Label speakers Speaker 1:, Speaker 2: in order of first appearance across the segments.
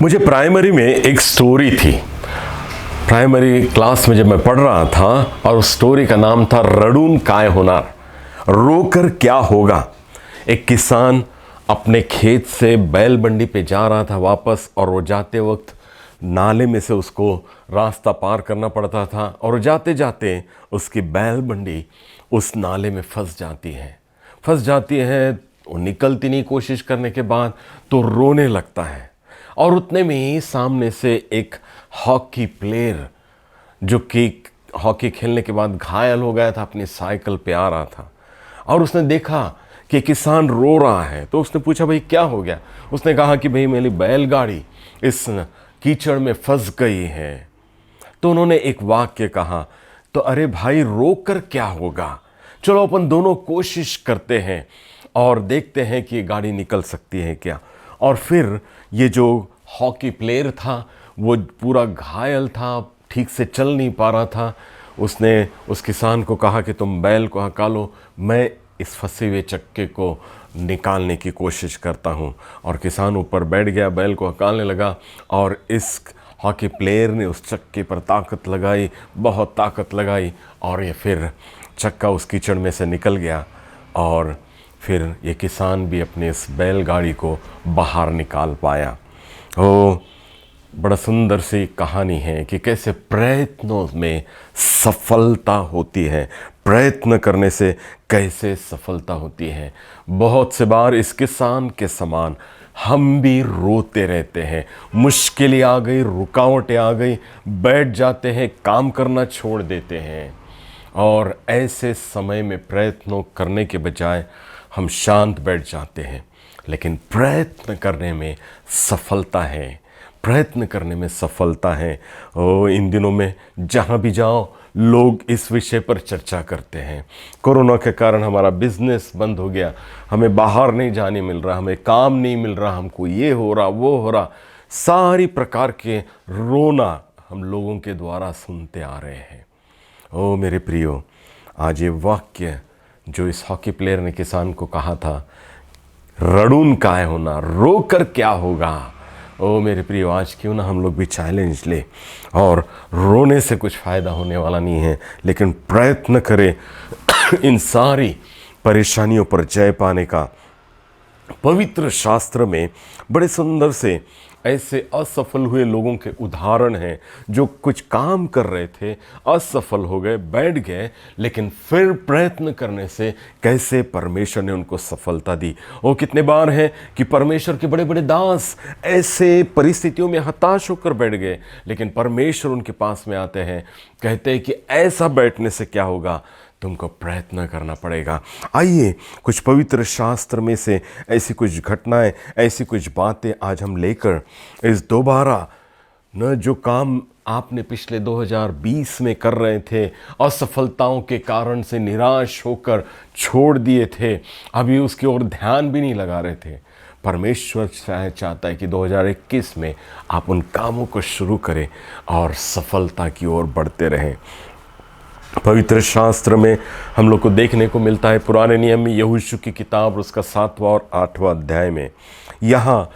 Speaker 1: मुझे प्राइमरी में एक स्टोरी थी। प्राइमरी क्लास में जब मैं पढ़ रहा था और उस स्टोरी का नाम था रडून काय होनार, रोकर क्या होगा। एक किसान अपने खेत से बैल बंडी पे जा रहा था वापस, और वो जाते वक्त नाले में से उसको रास्ता पार करना पड़ता था, और जाते जाते उसकी बैल बंडी उस नाले में फंस जाती है। वो निकलती नहीं, कोशिश करने के बाद तो रोने लगता है। और उतने में ही सामने से एक हॉकी प्लेयर, जो कि हॉकी खेलने के बाद घायल हो गया था, अपनी साइकिल पे आ रहा था, और उसने देखा कि किसान रो रहा है। तो उसने पूछा, भाई क्या हो गया। उसने कहा कि भाई मेरी बैलगाड़ी इस कीचड़ में फंस गई है। तो उन्होंने एक वाक्य कहा, तो अरे भाई रोकर क्या होगा, चलो अपन दोनों कोशिश करते हैं और देखते हैं कि ये गाड़ी निकल सकती है क्या। और फिर ये जो हॉकी प्लेयर था वो पूरा घायल था, ठीक से चल नहीं पा रहा था। उसने उस किसान को कहा कि तुम बैल को हकालो, मैं इस फंसे हुए चक्के को निकालने की कोशिश करता हूँ। और किसान ऊपर बैठ गया, बैल को हकालने लगा, और इस हॉकी प्लेयर ने उस चक्के पर ताकत लगाई, बहुत ताकत लगाई, और ये फिर चक्का उस कीचड़ में से निकल गया। और फिर ये किसान भी अपने इस बैलगाड़ी को बाहर निकाल पाया। ओ, बड़ा सुंदर सी कहानी है कि कैसे प्रयत्नों में सफलता होती है, प्रयत्न करने से कैसे सफलता होती है। बहुत से बार इस किसान के समान हम भी रोते रहते हैं, मुश्किलें आ गई, रुकावटें आ गई, बैठ जाते हैं, काम करना छोड़ देते हैं, और ऐसे समय में प्रयत्नों करने के बजाय हम शांत बैठ जाते हैं। लेकिन प्रयत्न करने में सफलता है, प्रयत्न करने में सफलता है। इन दिनों में जहाँ भी जाओ लोग इस विषय पर चर्चा करते हैं। कोरोना के कारण हमारा बिजनेस बंद हो गया, हमें बाहर नहीं जाने मिल रहा, हमें काम नहीं मिल रहा, हमको ये हो रहा वो हो रहा, सारी प्रकार के रोना हम लोगों के द्वारा सुनते आ रहे हैं। ओ मेरे प्रियो, आज ये वाक्य जो इस हॉकी प्लेयर ने किसान को कहा था, रडून काय होना, रोकर क्या होगा। ओ मेरे प्रियो, आज क्यों ना हम लोग भी चैलेंज ले, और रोने से कुछ फ़ायदा होने वाला नहीं है, लेकिन प्रयत्न करें इन सारी परेशानियों पर जय पाने का। पवित्र शास्त्र में बड़े सुंदर से ऐसे असफल हुए लोगों के उदाहरण हैं, जो कुछ काम कर रहे थे, असफल हो गए, बैठ गए, लेकिन फिर प्रयत्न करने से कैसे परमेश्वर ने उनको सफलता दी। वो कितने बार हैं कि परमेश्वर के बड़े बड़े दास ऐसे परिस्थितियों में हताश होकर बैठ गए, लेकिन परमेश्वर उनके पास में आते हैं, कहते हैं कि ऐसा बैठने से क्या होगा, तुमको प्रयत्न करना पड़ेगा। आइए कुछ पवित्र शास्त्र में से ऐसी कुछ घटनाएं, ऐसी कुछ बातें आज हम लेकर इस दोबारा न जो काम आपने पिछले 2020 में कर रहे थे, असफलताओं के कारण से निराश होकर छोड़ दिए थे, अभी उसकी ओर ध्यान भी नहीं लगा रहे थे, परमेश्वर चाहता है कि 2021 में आप उन कामों को शुरू करें और सफलता की ओर बढ़ते रहें। पवित्र शास्त्र में हम लोग को देखने को मिलता है, पुराने नियम में यहोशू की किताब उसका 7वां और 8वां अध्याय में, यहाँ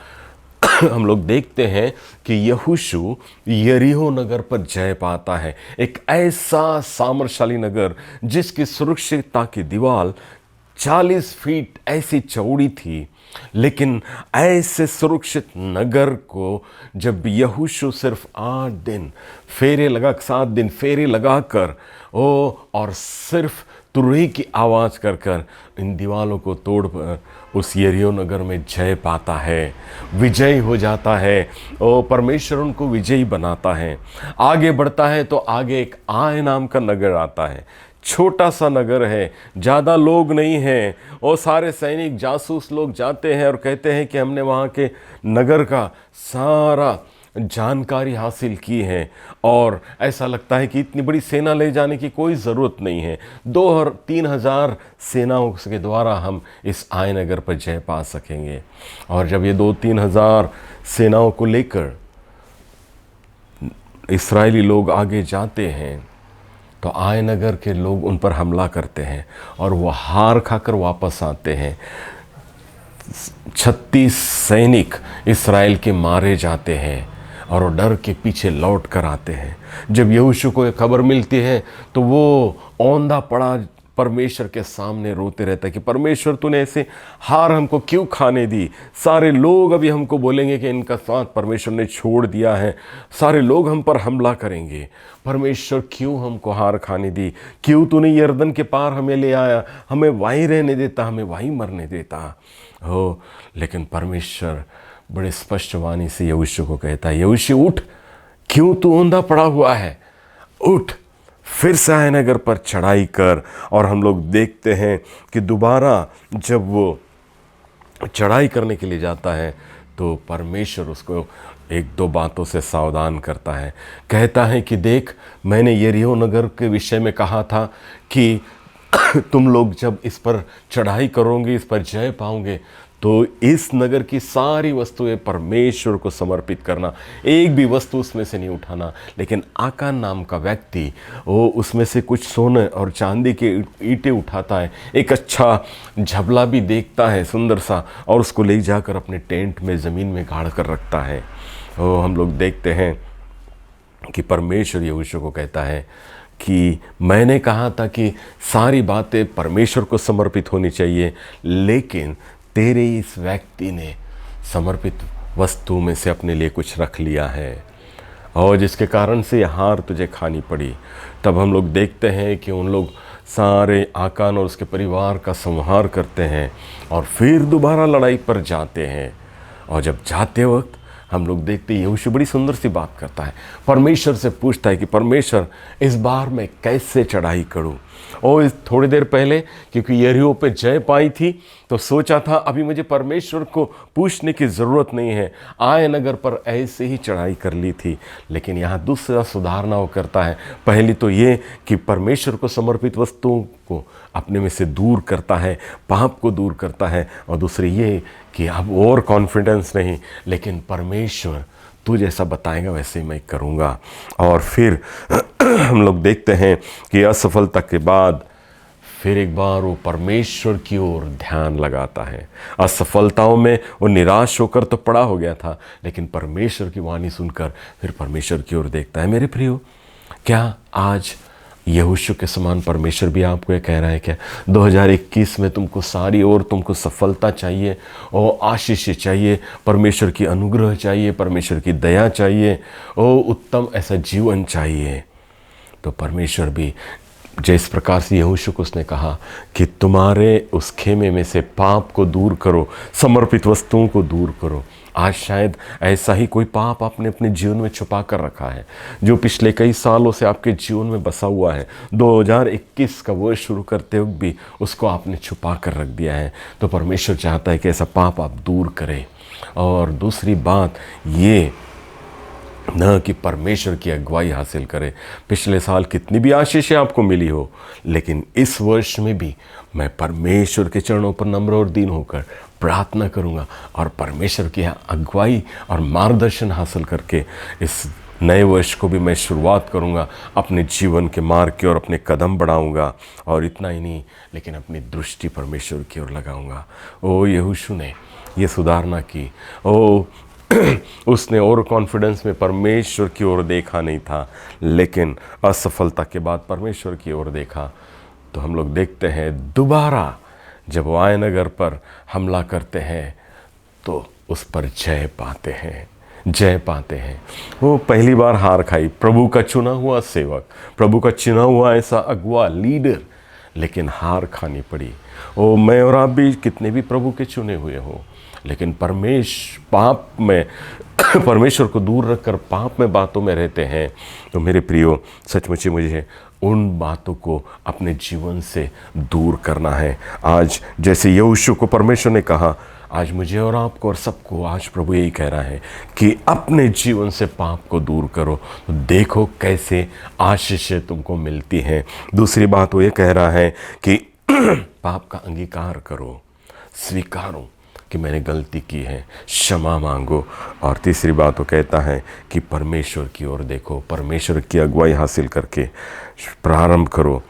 Speaker 1: हम लोग देखते हैं कि यहोशू यरीहो नगर पर जय पाता है। एक ऐसा सामर्थशाली नगर जिसकी सुरक्षितता की दीवार 40 फीट ऐसी चौड़ी थी, लेकिन ऐसे सुरक्षित नगर को जब यहोशू सिर्फ 8 दिन फेरे लगा, 7 दिन फेरे लगाकर और सिर्फ तुरही की आवाज़ कर कर इन दीवालों को तोड़ कर उस यरीहो नगर में जय पाता है, विजयी हो जाता है। परमेश्वर उनको विजयी बनाता है। आगे बढ़ता है तो आगे एक आय नाम का नगर आता है, छोटा सा नगर है, ज़्यादा लोग नहीं हैं, और सारे सैनिक जासूस लोग जाते हैं और कहते हैं कि हमने वहाँ के नगर का सारा जानकारी हासिल की है, और ऐसा लगता है कि इतनी बड़ी सेना ले जाने की कोई ज़रूरत नहीं है, 2-3 हज़ार सेनाओं के द्वारा हम इस आय नगर पर जय पा सकेंगे। और जब ये 2-3 हज़ार सेनाओं को लेकर इस्राएली लोग आगे जाते हैं तो आय नगर के लोग उन पर हमला करते हैं और वो हार खाकर वापस आते हैं। 36 सैनिक इसराइल के मारे जाते हैं और वो डर के पीछे लौट कर आते हैं। जब यहोशू को ये खबर मिलती है तो वो औंधा पड़ा परमेश्वर के सामने रोते रहता है कि परमेश्वर तूने ऐसे हार हमको क्यों खाने दी। सारे लोग अभी हमको बोलेंगे कि इनका साथ परमेश्वर ने छोड़ दिया है, सारे लोग हम पर हमला करेंगे। परमेश्वर क्यों हमको हार खाने दी, क्यों तूने यरदन के पार हमें ले आया, हमें वहीं रहने देता, हमें वहीं मरने देता हो। लेकिन परमेश्वर बड़े स्पष्ट वाणी से यहोशू को कहता है, यहोशू उठ, क्यों तू औंधा पड़ा हुआ है, उठ, फिर से आय नगर पर चढ़ाई कर। और हम लोग देखते हैं कि दोबारा जब वो चढ़ाई करने के लिए जाता है तो परमेश्वर उसको एक दो बातों से सावधान करता है। कहता है कि देख, मैंने यरीहो नगर के विषय में कहा था कि तुम लोग जब इस पर चढ़ाई करोगे, इस पर जय पाओगे, तो इस नगर की सारी वस्तुएं परमेश्वर को समर्पित करना, एक भी वस्तु उसमें से नहीं उठाना। लेकिन आकान नाम का व्यक्ति वो उसमें से कुछ सोने और चांदी के ईंटें उठाता है, एक अच्छा झबला भी देखता है सुंदर सा, और उसको ले जाकर अपने टेंट में ज़मीन में गाड़ कर रखता है। वो हम लोग देखते हैं कि परमेश्वर यहोशू को कहता है कि मैंने कहा था कि सारी बातें परमेश्वर को समर्पित होनी चाहिए, लेकिन तेरे इस व्यक्ति ने समर्पित वस्तु में से अपने लिए कुछ रख लिया है और जिसके कारण से यह हार तुझे खानी पड़ी। तब हम लोग देखते हैं कि उन लोग सारे आकान और उसके परिवार का संहार करते हैं और फिर दोबारा लड़ाई पर जाते हैं। और जब जाते वक्त हम लोग देखते हैं यहोशू बड़ी सुंदर सी बात करता है, परमेश्वर से पूछता है कि परमेश्वर इस बार मैं कैसे चढ़ाई करूं। और थोड़ी देर पहले क्योंकि यरीहो पे जय पाई थी तो सोचा था अभी मुझे परमेश्वर को पूछने की ज़रूरत नहीं है, आय नगर पर ऐसे ही चढ़ाई कर ली थी। लेकिन यहाँ दूसरा सुधारना वो करता है। पहली तो ये कि परमेश्वर को समर्पित वस्तुओं को अपने में से दूर करता है, पाप को दूर करता है। और दूसरी ये कि अब और कॉन्फिडेंस नहीं, लेकिन परमेश्वर तू जैसा बताएगा वैसे ही मैं करूँगा। और फिर हम लोग देखते हैं कि असफलता के बाद फिर एक बार वो परमेश्वर की ओर ध्यान लगाता है। असफलताओं में वो निराश होकर तो पड़ा हो गया था, लेकिन परमेश्वर की वाणी सुनकर फिर परमेश्वर की ओर देखता है। मेरे प्रियो, क्या आज यहोशू के समान परमेश्वर भी आपको ये कह रहा है क्या 2021 में तुमको सारी ओर तुमको सफलता चाहिए और आशीष चाहिए, परमेश्वर की अनुग्रह चाहिए, परमेश्वर की दया चाहिए और उत्तम ऐसा जीवन चाहिए। तो परमेश्वर भी जिस प्रकार से यहोशू को उसने कहा कि तुम्हारे उस खेमे में से पाप को दूर करो, समर्पित वस्तुओं को दूर करो, आज शायद ऐसा ही कोई पाप आपने अपने जीवन में छुपा कर रखा है जो पिछले कई सालों से आपके जीवन में बसा हुआ है। 2021 का वर्ष शुरू करते वक्त भी उसको आपने छुपा कर रख दिया है। तो परमेश्वर चाहता है कि ऐसा पाप आप दूर करें। और दूसरी बात ये न कि परमेश्वर की अगुवाई हासिल करें। पिछले साल कितनी भी आशीषें आपको मिली हो, लेकिन इस वर्ष में भी मैं परमेश्वर के चरणों पर नम्र और दीन होकर प्रार्थना करूंगा और परमेश्वर की अगुवाई और मार्गदर्शन हासिल करके इस नए वर्ष को भी मैं शुरुआत करूंगा, अपने जीवन के मार्ग की ओर अपने कदम बढ़ाऊंगा। और इतना ही नहीं, लेकिन अपनी दृष्टि परमेश्वर की ओर लगाऊंगा। ओ यहोशू ने ये सुधारना की। ओ उसने और कॉन्फिडेंस में परमेश्वर की ओर देखा नहीं था, लेकिन असफलता के बाद परमेश्वर की ओर देखा। तो हम लोग देखते हैं दोबारा जब वो आय नगर पर हमला करते हैं तो उस पर जय पाते हैं, जय पाते हैं। वो पहली बार हार खाई, प्रभु का चुना हुआ सेवक, प्रभु का चुना हुआ ऐसा अगुआ लीडर, लेकिन हार खानी पड़ी। ओ मैं और आप भी कितने भी प्रभु के चुने हुए हों, लेकिन पाप में परमेश्वर को दूर रखकर पाप में बातों में रहते हैं। तो मेरे प्रियो, सचमुच मुझे उन बातों को अपने जीवन से दूर करना है। आज जैसे यहोशू को परमेश्वर ने कहा, आज मुझे और आपको और सबको आज प्रभु यही कह रहा है कि अपने जीवन से पाप को दूर करो, तो देखो कैसे आशीषें तुमको मिलती हैं। दूसरी बात वो ये कह रहा है कि पाप का अंगीकार करो, स्वीकारो कि मैंने गलती की है, क्षमा मांगो। और तीसरी बात वो कहता है कि परमेश्वर की ओर देखो, परमेश्वर की अगुवाई हासिल करके प्रारंभ करो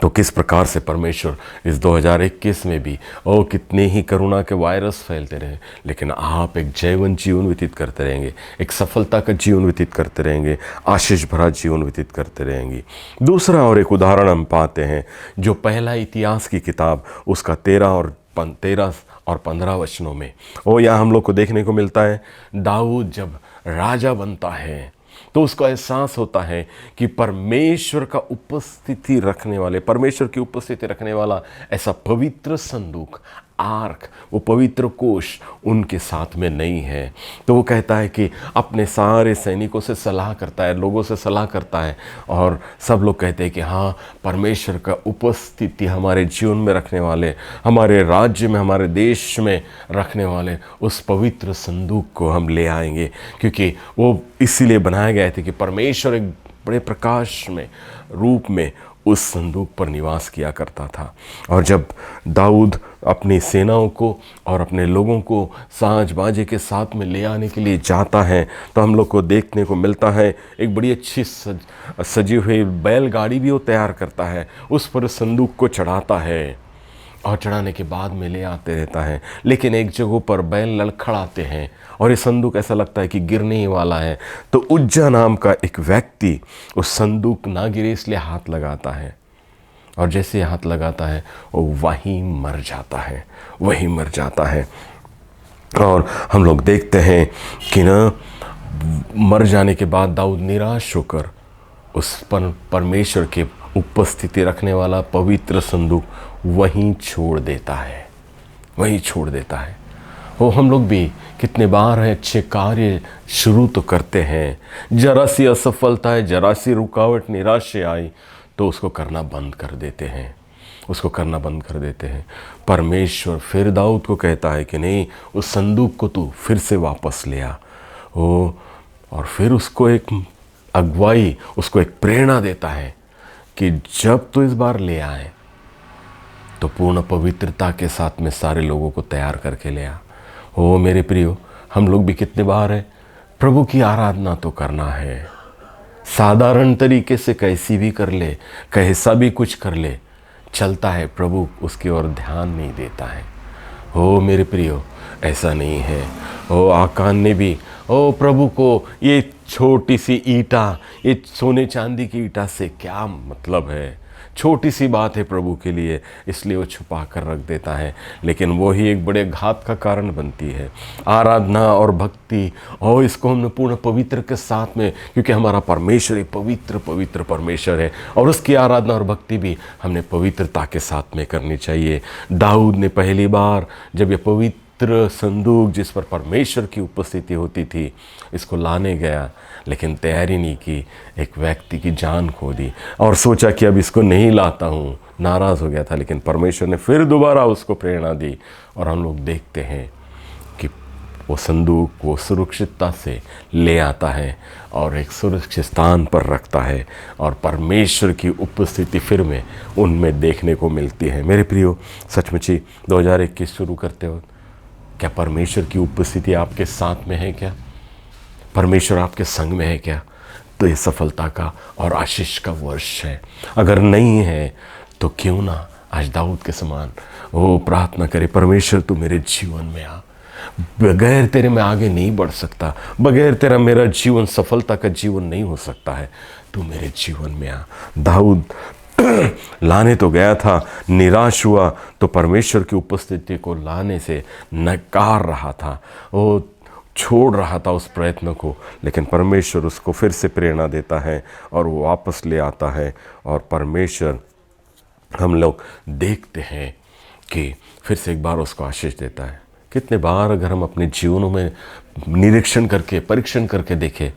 Speaker 1: तो किस प्रकार से परमेश्वर इस 2021 में भी कितने ही करुणा के वायरस फैलते रहे, लेकिन आप एक जयवंत जीवन व्यतीत करते रहेंगे, एक सफलता का जीवन व्यतीत करते रहेंगे, आशीष भरा जीवन व्यतीत करते रहेंगे। दूसरा और एक उदाहरण हम पाते हैं जो पहला इतिहास की किताब उसका 13 और 15 वचनों में यहाँ हम लोग को देखने को मिलता है। दाऊद जब राजा बनता है तो उसको एहसास होता है कि परमेश्वर की उपस्थिति रखने वाला ऐसा पवित्र संदूक, आर्क, वो पवित्र कोष उनके साथ में नहीं है। तो वो कहता है कि अपने सारे सैनिकों से सलाह करता है, लोगों से सलाह करता है, और सब लोग कहते हैं कि हाँ, परमेश्वर का उपस्थिति हमारे जीवन में रखने वाले, हमारे राज्य में, हमारे देश में रखने वाले उस पवित्र संदूक को हम ले आएंगे, क्योंकि वो इसीलिए बनाए गए थे कि परमेश्वर एक बड़े प्रकाश में रूप में उस संदूक पर निवास किया करता था। और जब दाऊद अपनी सेनाओं को और अपने लोगों को साज बाजे के साथ में ले आने के लिए जाता है तो हम लोग को देखने को मिलता है एक बड़ी अच्छी सजी हुई बैलगाड़ी भी वो तैयार करता है, उस पर संदूक को चढ़ाता है और चढ़ाने के बाद में ले आते रहता है। लेकिन एक जगह पर बैल लड़खड़ाते हैं और ये संदूक ऐसा लगता है कि गिरने ही वाला है। तो उज्जा नाम का एक व्यक्ति उस संदूक ना गिरे इसलिए हाथ लगाता है, और जैसे हाथ लगाता है वो वहीं मर जाता है। और हम लोग देखते हैं कि ना, मर जाने के बाद दाऊद निराश होकर उस पर परमेश्वर के उपस्थिति रखने वाला पवित्र संदूक वहीं छोड़ देता है। वो हम लोग भी कितने बार है अच्छे कार्य शुरू तो करते हैं, जरा सी असफलता है, जरा सी रुकावट, निराशा आई तो उसको करना बंद कर देते हैं। परमेश्वर फिर दाऊद को कहता है कि नहीं, उस संदूक को तू फिर से वापस ले आ। और फिर उसको एक अगुवाई, उसको एक प्रेरणा देता है कि जब तू इस बार ले आए तो पूर्ण पवित्रता के साथ में सारे लोगों को तैयार करके ले आ। मेरे प्रियो, हम लोग भी कितने बार है प्रभु की आराधना तो करना है, साधारण तरीके से कैसी भी कर ले, कैसा भी कुछ कर ले, चलता है, प्रभु उसकी ओर ध्यान नहीं देता है। मेरे प्रियो, ऐसा नहीं है। आकान ने भी प्रभु को ये छोटी सी ईंटा, ये सोने चांदी की ईंटा से क्या मतलब है, छोटी सी बात है प्रभु के लिए, इसलिए वो छुपा कर रख देता है, लेकिन वो ही एक बड़े घात का कारण बनती है। आराधना और भक्ति, इसको हमने पूर्ण पवित्र के साथ में, क्योंकि हमारा परमेश्वर एक पवित्र परमेश्वर है, और उसकी आराधना और भक्ति भी हमने पवित्रता के साथ में करनी चाहिए। दाऊद ने पहली बार जब ये पवित्र संदूक जिस पर परमेश्वर की उपस्थिति होती थी, इसको लाने गया, लेकिन तैयारी नहीं की, एक व्यक्ति की जान खो दी और सोचा कि अब इसको नहीं लाता हूँ, नाराज़ हो गया था। लेकिन परमेश्वर ने फिर दोबारा उसको प्रेरणा दी, और हम लोग देखते हैं कि वो संदूक वो सुरक्षितता से ले आता है और एक सुरक्षित स्थान पर रखता है, और परमेश्वर की उपस्थिति फिर में उनमें देखने को मिलती है। मेरे प्रियो, सचमुच ही 2021 शुरू करते हो, क्या परमेश्वर की उपस्थिति आपके साथ में है क्या? परमेश्वर आपके संग में है क्या? तो ये सफलता का और आशीष का वर्ष है। अगर नहीं है तो क्यों ना आज दाऊद के समान प्रार्थना करे, परमेश्वर तू मेरे जीवन में आ, बगैर तेरे मैं आगे नहीं बढ़ सकता, बगैर तेरा मेरा जीवन सफलता का जीवन नहीं हो सकता है, तू मेरे जीवन में आ। दाऊद लाने तो गया था, निराश हुआ तो परमेश्वर की उपस्थिति को लाने से नकार रहा था, वो छोड़ रहा था उस प्रयत्न को, लेकिन परमेश्वर उसको फिर से प्रेरणा देता है और वो वापस ले आता है। और परमेश्वर, हम लोग देखते हैं कि फिर से एक बार उसको आशीष देता है। कितने बार अगर हम अपने जीवनों में निरीक्षण करके, परीक्षण करके देखें,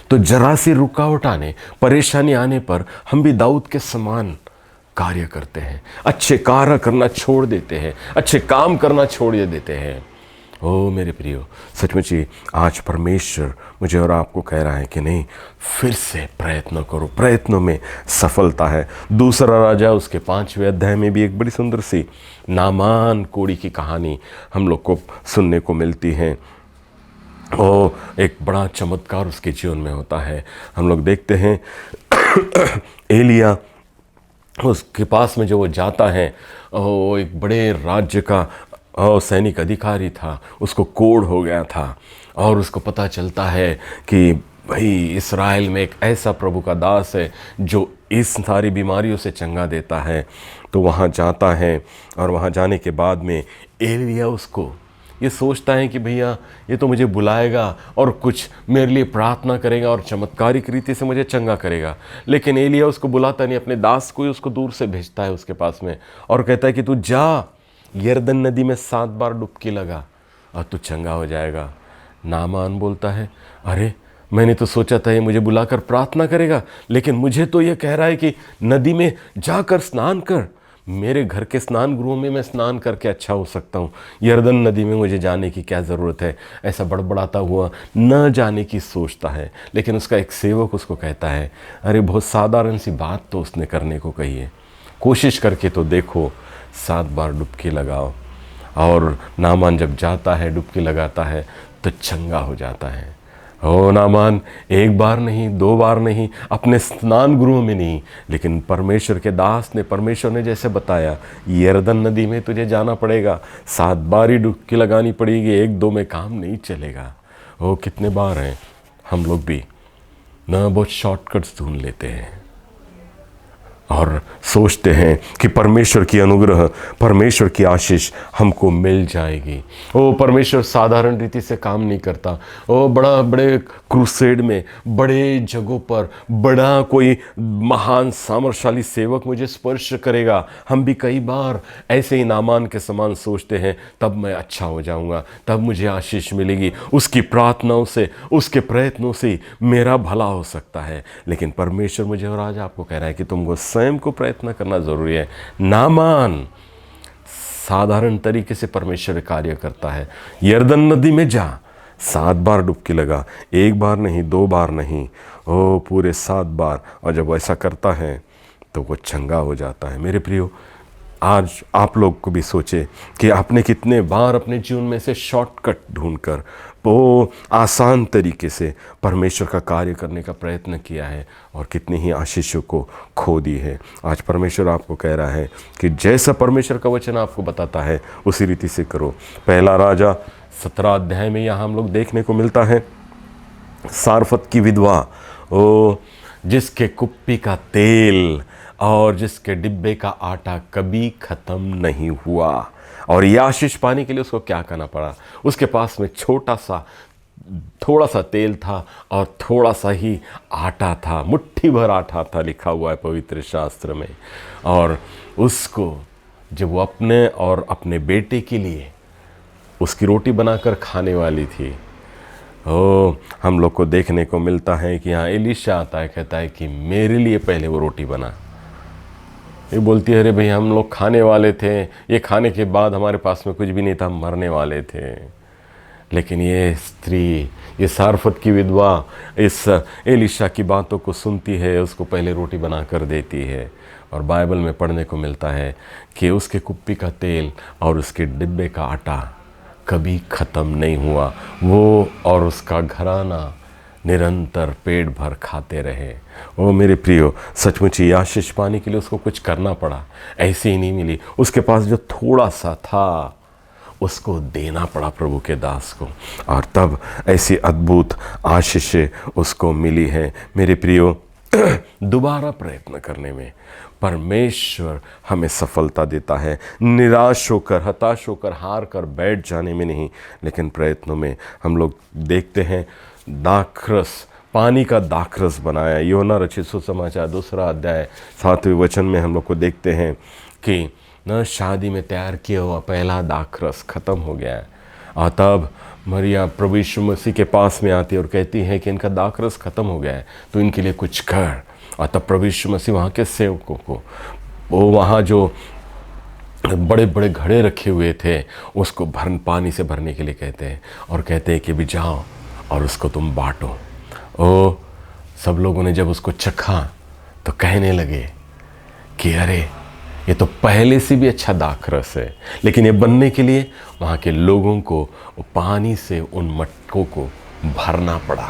Speaker 1: तो जरा सी रुकावट आने, परेशानी आने पर हम भी दाऊद के समान कार्य करते हैं, अच्छे कार्य करना छोड़ देते हैं, अच्छे काम करना छोड़ देते हैं। मेरे प्रियो, सचमुच ही आज परमेश्वर मुझे और आपको कह रहा है कि नहीं, फिर से प्रयत्न करो, प्रयत्नों में सफलता है। दूसरा राजा उसके 5वें अध्याय में भी एक बड़ी सुंदर सी नामान कोढ़ी की कहानी हम लोग को सुनने को मिलती है। एक बड़ा चमत्कार उसके जीवन में होता है। हम लोग देखते हैं एलिया उसके पास में जो वो जाता है, वो एक बड़े राज्य का सैनिक अधिकारी था, उसको कोढ़ हो गया था और उसको पता चलता है कि भाई इस्राएल में एक ऐसा प्रभु का दास है जो इस सारी बीमारियों से चंगा देता है। तो वहाँ जाता है और वहाँ जाने के बाद में एलिया उसको ये सोचता है कि भैया ये तो मुझे बुलाएगा और कुछ मेरे लिए प्रार्थना करेगा और चमत्कारिक रीति से मुझे चंगा करेगा, लेकिन एलिया उसको बुलाता नहीं, अपने दास को ही उसको दूर से भेजता है उसके पास में और कहता है कि तू जा यरदन नदी में 7 बार डुबकी लगा और तू चंगा हो जाएगा। नामान बोलता है, अरे मैंने तो सोचा था ये मुझे बुलाकर प्रार्थना करेगा, लेकिन मुझे तो ये कह रहा है कि नदी में जाकर स्नान कर। मेरे घर के स्नान गृह में मैं स्नान करके अच्छा हो सकता हूँ, यरदन नदी में मुझे जाने की क्या ज़रूरत है। ऐसा बड़बड़ाता हुआ न जाने की सोचता है, लेकिन उसका एक सेवक उसको कहता है, अरे बहुत साधारण सी बात तो उसने करने को कही है, कोशिश करके तो देखो, 7 बार डुबकी लगाओ। और नामान जब जाता है डुबकी लगाता है तो चंगा हो जाता है। ओ नामान 1 बार नहीं 2 बार नहीं, अपने स्नान गृह में नहीं, लेकिन परमेश्वर के दास ने, परमेश्वर ने जैसे बताया यरदन नदी में तुझे जाना पड़ेगा, 7 बार ही डुबकी लगानी पड़ेगी, 1-2 में काम नहीं चलेगा। ओ कितने बार हैं हम लोग भी ना बहुत शॉर्टकट्स ढूंढ लेते हैं और सोचते हैं कि परमेश्वर की अनुग्रह, परमेश्वर की आशीष हमको मिल जाएगी। ओ परमेश्वर साधारण रीति से काम नहीं करता। ओ बड़े क्रूसेड में, बड़े जगहों पर बड़ा कोई महान सामर्थशाली सेवक मुझे स्पर्श करेगा। हम भी कई बार ऐसे ही नामान के समान सोचते हैं, तब मैं अच्छा हो जाऊंगा, तब मुझे आशीष मिलेगी, उसकी प्रार्थनाओं से, उसके प्रयत्नों से मेरा भला हो सकता है। लेकिन परमेश्वर मुझे और आज आपको कह रहा है कि तुमको स्वयं को प्रयत्न करना जरूरी है। नामान साधारण तरीके से परमेश्वर कार्य करता है। यरदन नदी में जा, 7 बार डुबकी लगा, 1 बार नहीं 2 बार नहीं, ओ पूरे 7 बार। और जब ऐसा करता है तो वो चंगा हो जाता है। मेरे प्रियो, आज आप लोग को भी सोचे कि आपने कितने बार अपने जीवन में से शॉर्टकट ढूंढकर वो आसान तरीके से परमेश्वर का कार्य करने का प्रयत्न किया है और कितनी ही आशीषों को खो दी है। आज परमेश्वर आपको कह रहा है कि जैसा परमेश्वर का वचन आपको बताता है उसी रीति से करो। पहला राजा 17 अध्याय में यहाँ हम लोग देखने को मिलता है सारफत की विधवा, ओ जिसके कुप्पी का तेल और जिसके डिब्बे का आटा कभी ख़त्म नहीं हुआ। और ये आशीष पाने के लिए उसको क्या करना पड़ा? उसके पास में थोड़ा सा तेल था और थोड़ा सा ही आटा था, मुट्ठी भर आटा था, लिखा हुआ है पवित्र शास्त्र में। और उसको जब वो अपने और अपने बेटे के लिए उसकी रोटी बनाकर खाने वाली थी, हम लोग को देखने को मिलता है कि यहाँ एलीशा आता है, कहता है कि मेरे लिए पहले वो रोटी बना। ये बोलती है, अरे भाई हम लोग खाने वाले थे, ये खाने के बाद हमारे पास में कुछ भी नहीं था, हम मरने वाले थे। लेकिन ये स्त्री, ये सारफत की विधवा इस एलीशा की बातों को सुनती है, उसको पहले रोटी बना कर देती है। और बाइबल में पढ़ने को मिलता है कि उसके कुप्पी का तेल और उसके डिब्बे का आटा कभी ख़त्म नहीं हुआ। वो और उसका घराना निरंतर पेट भर खाते रहे। ओ मेरे प्रियो, सचमुच ही आशीष पाने के लिए उसको कुछ करना पड़ा, ऐसे ही नहीं मिली। उसके पास जो थोड़ा सा था उसको देना पड़ा प्रभु के दास को, और तब ऐसी अद्भुत आशीषें उसको मिली है। मेरे प्रियो, दोबारा प्रयत्न करने में परमेश्वर हमें सफलता देता है। निराश होकर, हताश होकर, हार कर बैठ जाने में नहीं, लेकिन प्रयत्नों में हम लोग देखते हैं दाखरस, पानी का दाखरस बनाया। योना रचित सुसमाचार 2 अध्याय 7वें वचन में हम लोग को देखते हैं कि न शादी में तैयार किया हुआ पहला दाखरस ख़त्म हो गया है। और तब मरिया प्रभु यीशु मसीह के पास में आती है और कहती है कि इनका दाखरस ख़त्म हो गया है, तो इनके लिए कुछ कर। और तब प्रभु यीशु मसीह वहाँ के सेवकों को, वो वहाँ जो बड़े बड़े घड़े रखे हुए थे, उसको पानी से भरने के लिए कहते हैं और कहते हैं कि भी जाओ और उसको तुम बांटो। ओ सब लोगों ने जब उसको चखा तो कहने लगे कि अरे ये तो पहले से भी अच्छा दाखरस है। लेकिन ये बनने के लिए वहाँ के लोगों को पानी से उन मटकों को भरना पड़ा।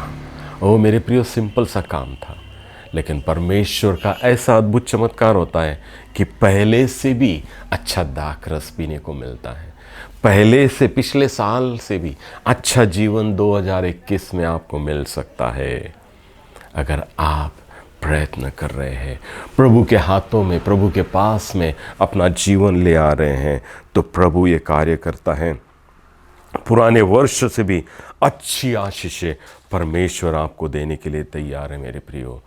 Speaker 1: ओ मेरे प्रियो, सिंपल सा काम था, लेकिन परमेश्वर का ऐसा अद्भुत चमत्कार होता है कि पहले से भी अच्छा दाखरस पीने को मिलता है। पहले से, पिछले साल से भी अच्छा जीवन 2021 में आपको मिल सकता है, अगर आप प्रयत्न कर रहे हैं, प्रभु के हाथों में, प्रभु के पास में अपना जीवन ले आ रहे हैं, तो प्रभु ये कार्य करता है। पुराने वर्ष से भी अच्छी आशीषें परमेश्वर आपको देने के लिए तैयार है मेरे प्रियो।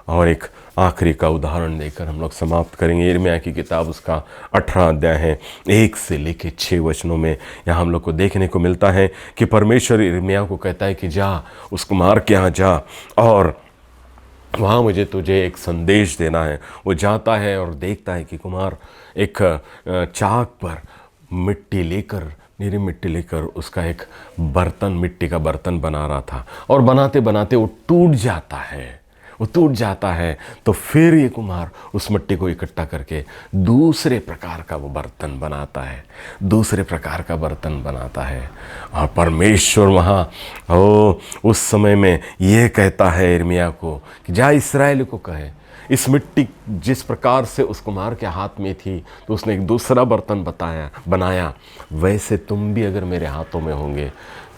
Speaker 1: और एक आखिरी का उदाहरण देकर हम लोग समाप्त करेंगे। यिर्मयाह की किताब, उसका 18 अध्याय है, 1 से लेकर 6 वचनों में यहाँ हम लोग को देखने को मिलता है कि परमेश्वर यिर्मयाह को कहता है कि जा, उस कुम्हार के यहाँ जा और वहाँ मुझे तुझे एक संदेश देना है। वो जाता है और देखता है कि कुम्हार एक चाक पर मिट्टी लेकर, नीरी मिट्टी लेकर उसका एक बर्तन, मिट्टी का बर्तन बना रहा था, और बनाते बनाते वो टूट जाता है। वो टूट जाता है तो फिर ये कुम्हार उस मिट्टी को इकट्ठा करके दूसरे प्रकार का वो बर्तन बनाता है, दूसरे प्रकार का बर्तन बनाता है। और परमेश्वर वहाँ उस समय में ये कहता है यिर्मयाह को कि जा, इस्राएल को कहे, इस मिट्टी जिस प्रकार से उस कुम्हार के हाथ में थी तो उसने एक दूसरा बर्तन बनाया, वैसे तुम भी अगर मेरे हाथों में होंगे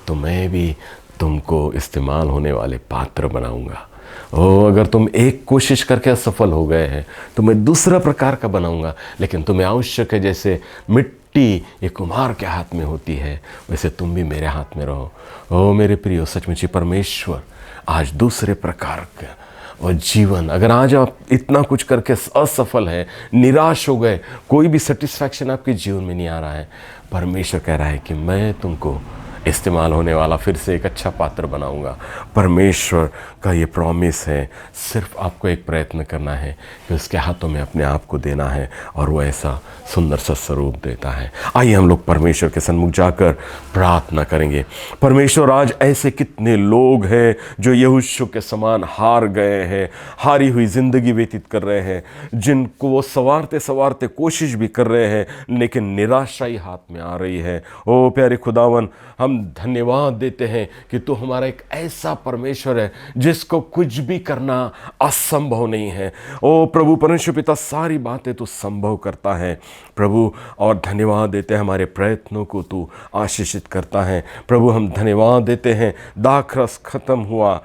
Speaker 1: तो मैं भी तुमको इस्तेमाल होने वाले पात्र बनाऊंगा। अगर तुम एक कोशिश करके असफल हो गए हैं तो मैं दूसरा प्रकार का बनाऊंगा, लेकिन तुम्हें आवश्यक है जैसे मिट्टी ये कुम्हार के हाथ में होती है, वैसे तुम भी मेरे हाथ में रहो। मेरे प्रियो, सचमुच ही परमेश्वर आज दूसरे प्रकार का और जीवन, अगर आज आप इतना कुछ करके असफल है, निराश हो गए, कोई भी सेटिस्फैक्शन आपके जीवन में नहीं आ रहा है, परमेश्वर कह रहा है कि मैं तुमको इस्तेमाल होने वाला फिर से एक अच्छा पात्र बनाऊंगा। परमेश्वर का ये प्रॉमिस है, सिर्फ आपको एक प्रयत्न करना है कि उसके हाथों में अपने आप को देना है, और वो ऐसा सुंदर सा स्वरूप देता है। आइए हम लोग परमेश्वर के सन्मुख जाकर प्रार्थना करेंगे। परमेश्वर, आज ऐसे कितने लोग हैं जो यहोशू के समान हार गए हैं, हारी हुई ज़िंदगी व्यतीत कर रहे हैं, जिनको वो संवारते संवारते कोशिश भी कर रहे हैं, लेकिन निराशा ही हाथ में आ रही है। ओ प्यारे खुदावन, हम धन्यवाद देते हैं कि तू हमारा एक ऐसा परमेश्वर है जिसको कुछ भी करना असंभव नहीं है। ओ प्रभु परमेश्वर पिता, सारी बातें तू संभव करता है प्रभु, और धन्यवाद देते हैं हमारे प्रयत्नों को तू आशीषित करता है प्रभु। हम धन्यवाद देते हैं, दाखरस खत्म हुआ,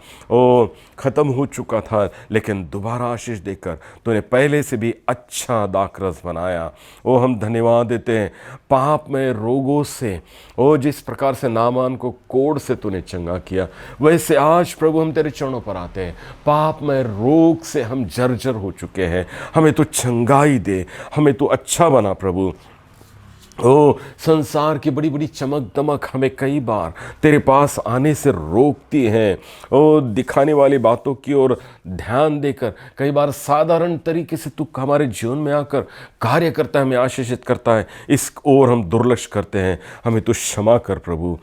Speaker 1: ख़त्म हो चुका था, लेकिन दोबारा आशीष देकर तूने पहले से भी अच्छा दाखरस बनाया। हम धन्यवाद देते हैं पाप में रोगों से, जिस प्रकार से नामान को कोढ़ से तूने चंगा किया, वैसे आज प्रभु हम तेरे चरणों पर आते हैं। पाप में रोग से हम जर्जर हो चुके हैं, हमें तो चंगाई दे, हमें तो अच्छा बना प्रभु। संसार की बड़ी बड़ी चमक दमक हमें कई बार तेरे पास आने से रोकती हैं। दिखाने वाली बातों की ओर ध्यान देकर कई बार साधारण तरीके से तू हमारे जीवन में आकर कार्य करता है, हमें आशीषित करता है, इस ओर हम दुर्लक्ष करते हैं। हमें तू क्षमा कर प्रभु।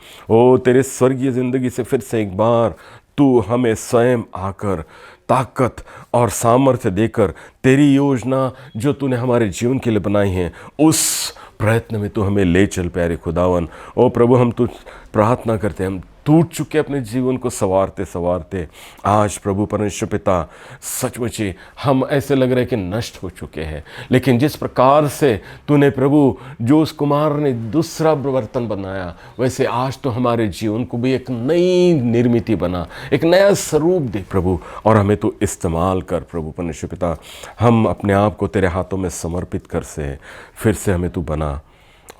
Speaker 1: तेरे स्वर्गीय ज़िंदगी से फिर से एक बार तू हमें स्वयं आकर ताकत और सामर्थ्य देकर तेरी योजना जो तूने हमारे जीवन के लिए बनाई है, उस प्रयत्न में तू हमें ले चल प्यारे खुदावन। प्रभु, हम तू प्रार्थना करते हैं, हम टूट चुके अपने जीवन को संवारते संवारते। आज प्रभु परमेश्वर पिता, सचमुच ही हम ऐसे लग रहे हैं कि नष्ट हो चुके हैं, लेकिन जिस प्रकार से तूने प्रभु जो उस कुमार ने दूसरा बर्तन बनाया, वैसे आज तो हमारे जीवन को भी एक नई निर्मिति बना, एक नया स्वरूप दे प्रभु, और हमें तो इस्तेमाल कर प्रभु परमेश्वर पिता। हम अपने आप को तेरे हाथों में समर्पित कर से फिर से हमें तू बना,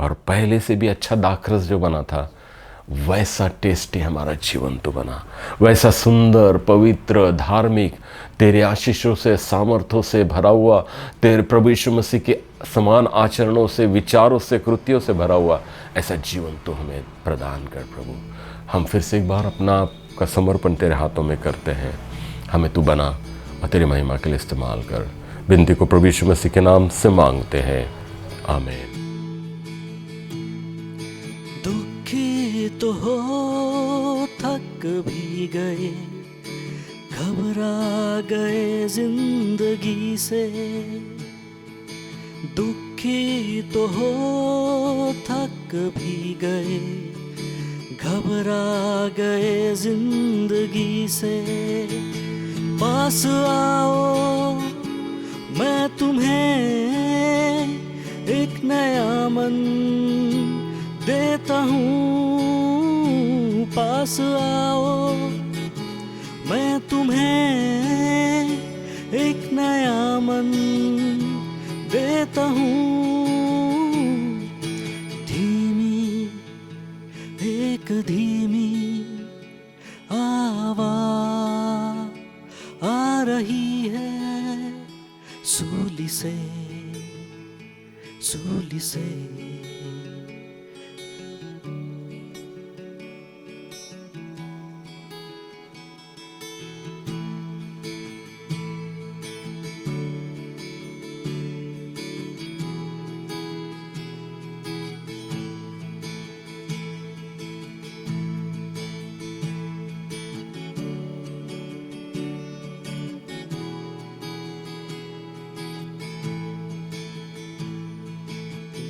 Speaker 1: और पहले से भी अच्छा दाखरस जो बना था वैसा टेस्टी हमारा जीवन तो बना, वैसा सुंदर पवित्र धार्मिक तेरे आशीषों से सामर्थ्यों से भरा हुआ, तेरे प्रभु यीशु मसीह के समान आचरणों से, विचारों से, कृतियों से भरा हुआ ऐसा जीवन तो हमें प्रदान कर प्रभु। हम फिर से एक बार अपना आपका समर्पण तेरे हाथों में करते हैं, हमें तू बना और तेरी महिमा के लिए इस्तेमाल कर। विनती को प्रभु यीशु मसीह के नाम से मांगते हैं, आमीन।
Speaker 2: तो हो थक भी गए, घबरा गए जिंदगी से, दुखी तो हो थक भी गए, घबरा गए जिंदगी से, पास आओ, मैं तुम्हें एक नया मन देता हूँ। पास आओ, मैं तुम्हें एक नया मन देता हूँ। धीमी, एक धीमी आवाज़ आ रही है सूली से, सूली से।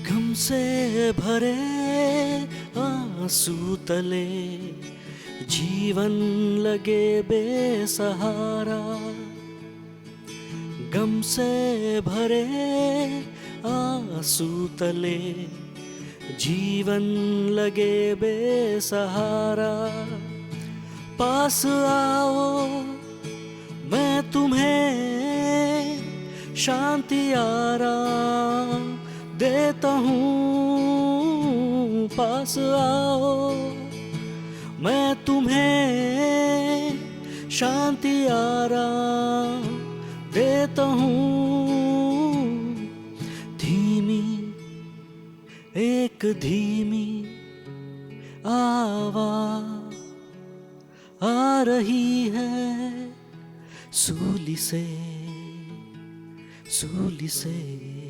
Speaker 2: गम से भरे आंसू तले जीवन लगे बेसहारा। गम से भरे आंसू तले जीवन लगे बेसहारा। पास आओ, मैं तुम्हें शांति आराम देता हूँ। पास आओ, मैं तुम्हें शांति आराम देता हूँ। धीमी, एक धीमी आवाज़ आ रही है सूली से, सूली से।